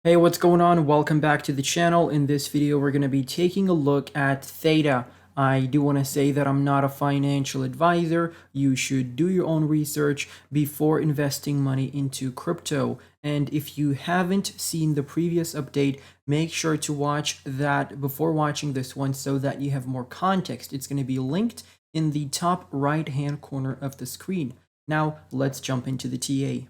Hey, what's going on? Welcome back to the channel. In this video, we're going to be taking a look at Theta. I do want to say that I'm not a financial advisor. You should do your own research before investing money into crypto. And if you haven't seen the previous update, make sure to watch that before watching this one so that you have more context. It's going to be linked in the top right-hand corner of the screen. Now, let's jump into the TA.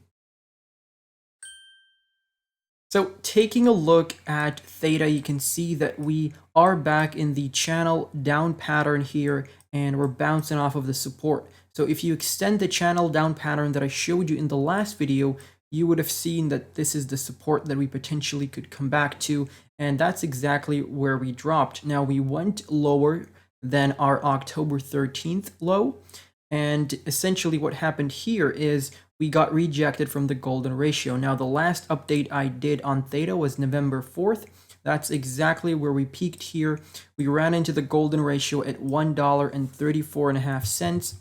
So taking a look at Theta, you can see that we are back in the channel down pattern here, and we're bouncing off of the support. So if you extend the channel down pattern that I showed you in the last video, you would have seen that this is the support that we potentially could come back to, and that's exactly where we dropped. Now we went lower than our October 13th low, and essentially what happened here is we got rejected from the golden ratio. Now, the last update I did on Theta was November 4th. That's exactly where we peaked here. We ran into the golden ratio at $1.34.5.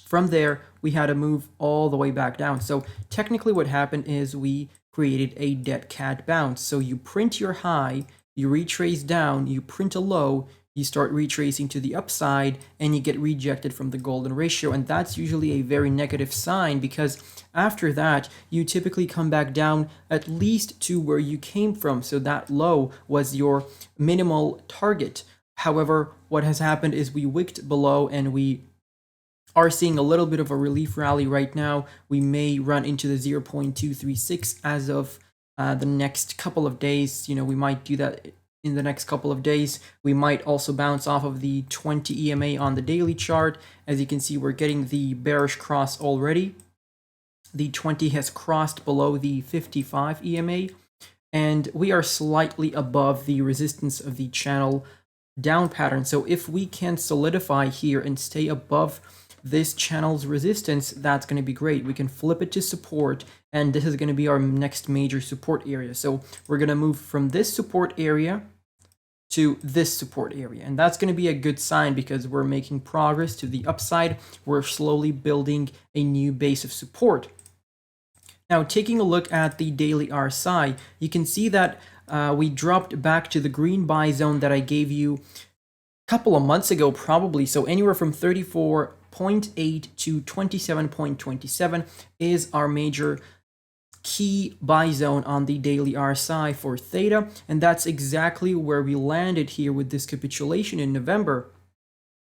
From there, we had to move all the way back down. So technically what happened is we created a dead cat bounce. So you print your high, you retrace down, you print a low, you start retracing to the upside, and you get rejected from the golden ratio. And that's usually a very negative sign, because after that, you typically come back down at least to where you came from. So that low was your minimal target. However, what has happened is we wicked below, and we are seeing a little bit of a relief rally right now. We may run into the 0.236 as of the next couple of days. We might do that in the next couple of days. We might also bounce off of the 20 EMA on the daily chart. As you can see, we're getting the bearish cross already. The 20 has crossed below the 55 EMA, and we are slightly above the resistance of the channel down pattern. So if we can solidify here and stay above this channel's resistance, that's going to be great. We can flip it to support, and this is going to be our next major support area. So we're going to move from this support area to this support area, and that's going to be a good sign because we're making progress to the upside. We're slowly building a new base of support. Now, taking a look at the daily RSI, you can see that we dropped back to the green buy zone that I gave you a couple of months ago, probably. So anywhere from 34.8 to 27.27 is our major key buy zone on the daily RSI for Theta, and that's exactly where we landed here with this capitulation in November.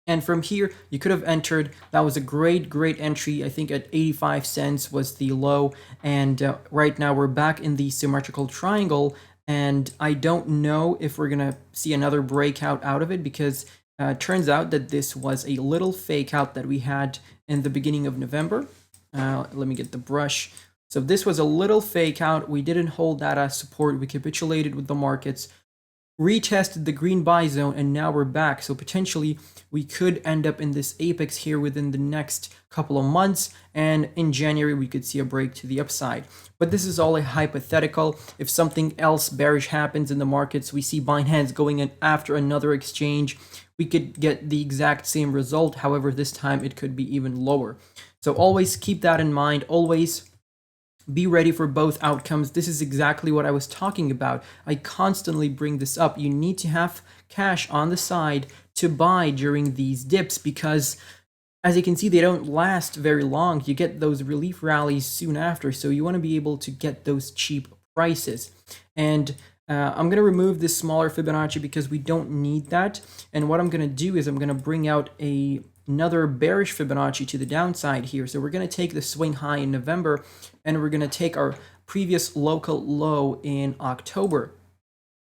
And from here, you could have entered. That was a great entry. I think at 85 cents was the low, and right now we're back in the symmetrical triangle, and I don't know if we're gonna see another breakout out of it, because it turns out that this was a little fake out that we had in the beginning of November. Let me get the brush. So this was a little fake out. We didn't hold that as support. We capitulated with the markets, retested the green buy zone, and now we're back. So potentially we could end up in this apex here within the next couple of months, and in January we could see a break to the upside. But this is all a hypothetical. If something else bearish happens in the markets, we see Binance going in after another exchange, we could get the exact same result. However, this time it could be even lower. So always keep that in mind. Always be ready for both outcomes. This is exactly what I was talking about. I constantly bring this up. You need to have cash on the side to buy during these dips, because as you can see, they don't last very long. You get those relief rallies soon after, so you want to be able to get those cheap prices. And I'm going to remove this smaller Fibonacci because we don't need that. And what I'm going to do is I'm going to bring out another bearish Fibonacci to the downside here. So we're going to take the swing high in November, and we're going to take our previous local low in October.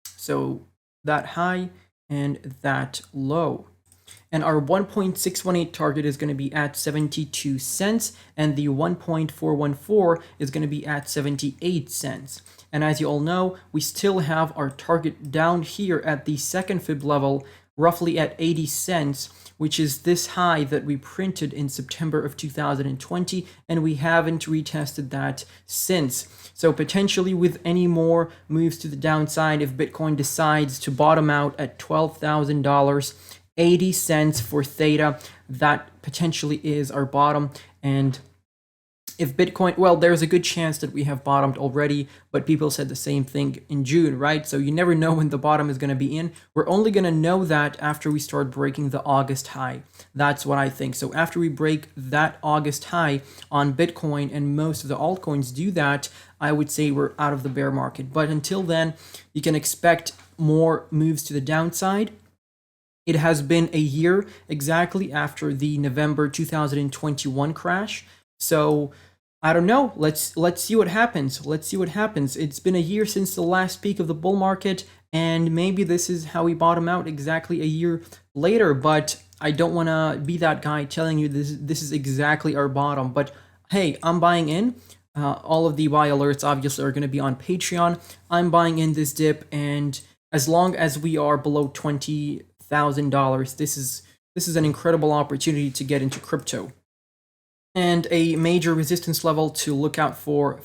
So that high and that low. And our 1.618 target is going to be at 72 cents, and the 1.414 is going to be at 78 cents. And as you all know, we still have our target down here at the second fib level, roughly at 80 cents, which is this high that we printed in September of 2020, and we haven't retested that since. So potentially with any more moves to the downside, if Bitcoin decides to bottom out at $12,000, 80 cents for Theta, that potentially is our bottom. And if Bitcoin, well, there's a good chance that we have bottomed already, but people said the same thing in June, right? So you never know when the bottom is going to be in. We're only going to know that after we start breaking the August high. That's what I think. So after we break that August high on Bitcoin, and most of the altcoins do that, I would say we're out of the bear market. But until then, you can expect more moves to the downside. It has been a year exactly after the November 2021 crash. So I don't know. Let's see what happens. Let's see what happens. It's been a year since the last peak of the bull market, and maybe this is how we bottom out exactly a year later. But I don't want to be that guy telling you this is exactly our bottom. But hey, I'm buying in. All of the buy alerts obviously are going to be on Patreon. I'm buying in this dip, and as long as we are below $20,000, this is an incredible opportunity to get into crypto. And a major resistance level to look out for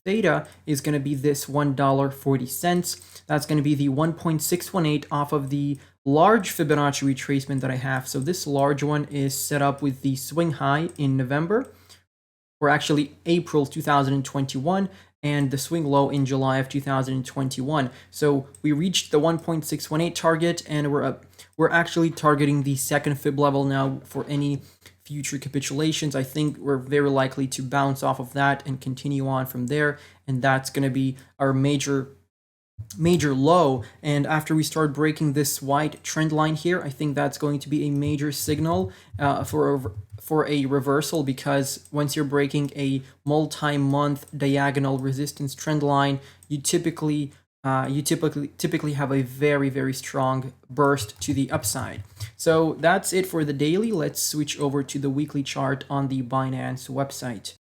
Theta is going to be this $1.40. That's going to be the 1.618 off of the large Fibonacci retracement that I have. So this large one is set up with the swing high in November, or actually April 2021, and the swing low in July of 2021. So we reached the 1.618 target, and we're actually targeting the second fib level now for any future capitulations. I think we're very likely to bounce off of that and continue on from there, and that's going to be our major low. And after we start breaking this white trend line here, I think that's going to be a major signal for a reversal, because once you're breaking a multi-month diagonal resistance trend line, you typically have a very strong burst to the upside. So that's it for the daily. Let's switch over to the weekly chart on the Binance website.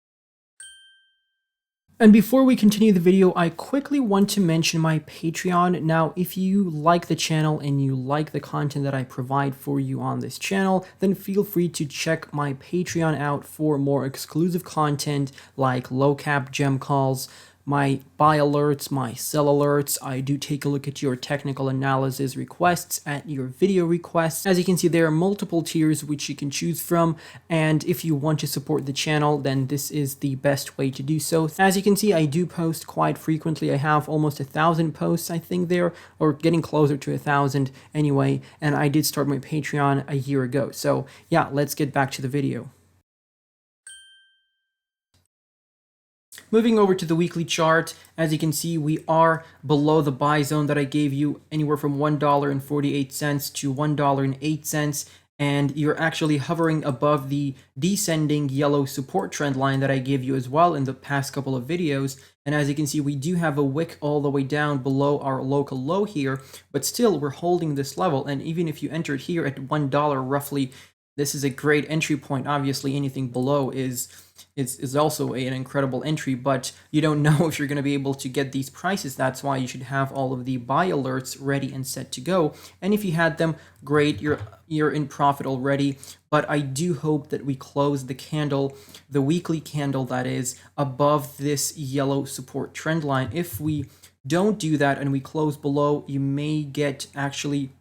And before we continue the video, I quickly want to mention my Patreon. Now, if you like the channel and you like the content that I provide for you on this channel, then feel free to check my Patreon out for more exclusive content like low cap gem calls, my buy alerts, my sell alerts. I do take a look at your technical analysis requests, at your video requests. As you can see, there are multiple tiers which you can choose from, and if you want to support the channel, then this is the best way to do so. As you can see, I do post quite frequently. I have almost 1,000 posts, I think, there, or getting closer to 1,000 anyway, and I did start my Patreon a year ago. So yeah, let's get back to the video. Moving over to the weekly chart, as you can see, we are below the buy zone that I gave you, anywhere from $1.48 to $1.08, and you're actually hovering above the descending yellow support trend line that I gave you as well in the past couple of videos. And as you can see, we do have a wick all the way down below our local low here, but still we're holding this level. And even if you entered here at $1 roughly, this is a great entry point. Obviously, anything below is also an incredible entry, but you don't know if you're going to be able to get these prices. That's why you should have all of the buy alerts ready and set to go. And if you had them, great, you're in profit already. But I do hope that we close the candle, the weekly candle that is, above this yellow support trend line. If we don't do that and we close below, you may get actually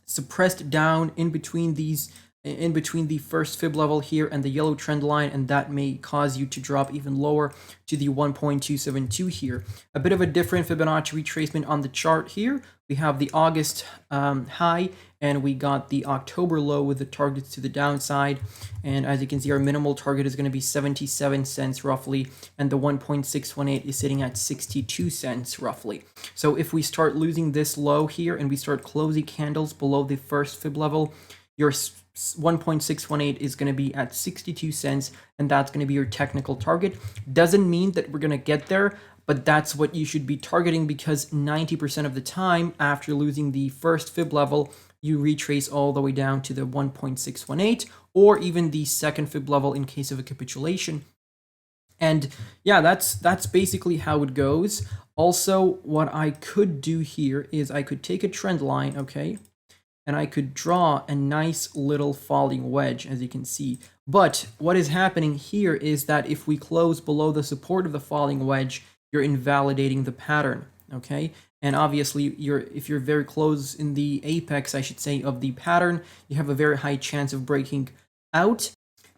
suppressed down in between the first fib level here and the yellow trend line, and that may cause you to drop even lower to the 1.272 here. A bit of a different Fibonacci retracement on the chart here. We have the August high, and we got the October low with the targets to the downside. And as you can see, our minimal target is going to be 77 cents roughly, and the 1.618 is sitting at 62 cents roughly. So if we start losing this low here and we start closing candles below the first fib level, your 1.618 is going to be at 62 cents, and that's going to be your technical target. Doesn't mean that we're going to get there, but that's what you should be targeting, because 90% of the time after losing the first fib level, you retrace all the way down to the 1.618 or even the second fib level in case of a capitulation. And yeah, that's basically how it goes. Also, what I could do here is I could take a trend line, okay, and I could draw a nice little falling wedge, as you can see. But what is happening here is that if we close below the support of the falling wedge, you're invalidating the pattern, okay? And obviously, if you're very close in the apex, I should say, of the pattern, you have a very high chance of breaking out.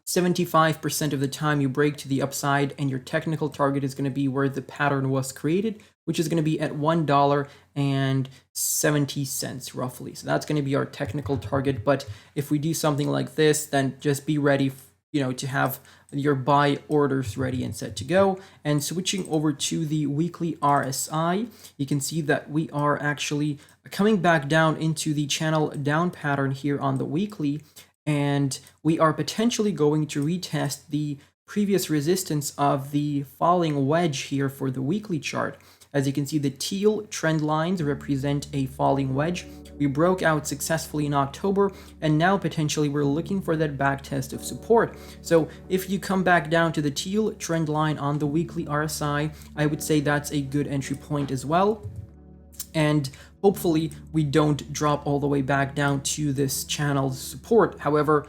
75% of the time you break to the upside, and your technical target is going to be where the pattern was created, which is going to be at $1.70 roughly. So that's going to be our technical target. But if we do something like this, then just be ready, to have your buy orders ready and set to go. And switching over to the weekly RSI, you can see that we are actually coming back down into the channel down pattern here on the weekly, and we are potentially going to retest the previous resistance of the falling wedge here for the weekly chart. As you can see, the teal trend lines represent a falling wedge. We broke out successfully in October, and now potentially we're looking for that back test of support. So if you come back down to the teal trend line on the weekly RSI, I would say that's a good entry point as well. And hopefully we don't drop all the way back down to this channel's support. However,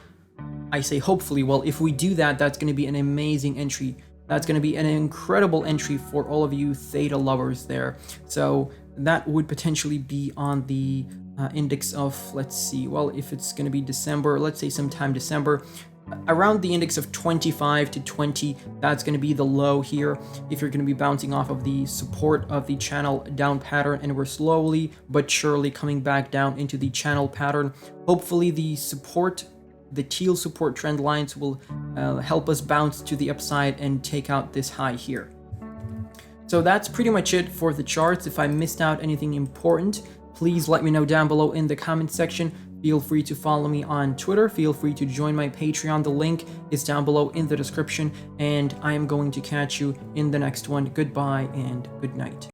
I say hopefully, well, if we do that, that's going to be an amazing entry. That's going to be an incredible entry for all of you Theta lovers there. So that would potentially be on the index of, let's see, well, if it's going to be December, let's say sometime December, around the index of 25 to 20, that's going to be the low here. If you're going to be bouncing off of the support of the channel down pattern, and we're slowly but surely coming back down into the channel pattern, hopefully the teal support trend lines will help us bounce to the upside and take out this high here. So that's pretty much it for the charts. If I missed out anything important, please let me know down below in the comment section. Feel free to follow me on Twitter. Feel free to join my Patreon. The link is down below in the description, and I am going to catch you in the next one. Goodbye and good night.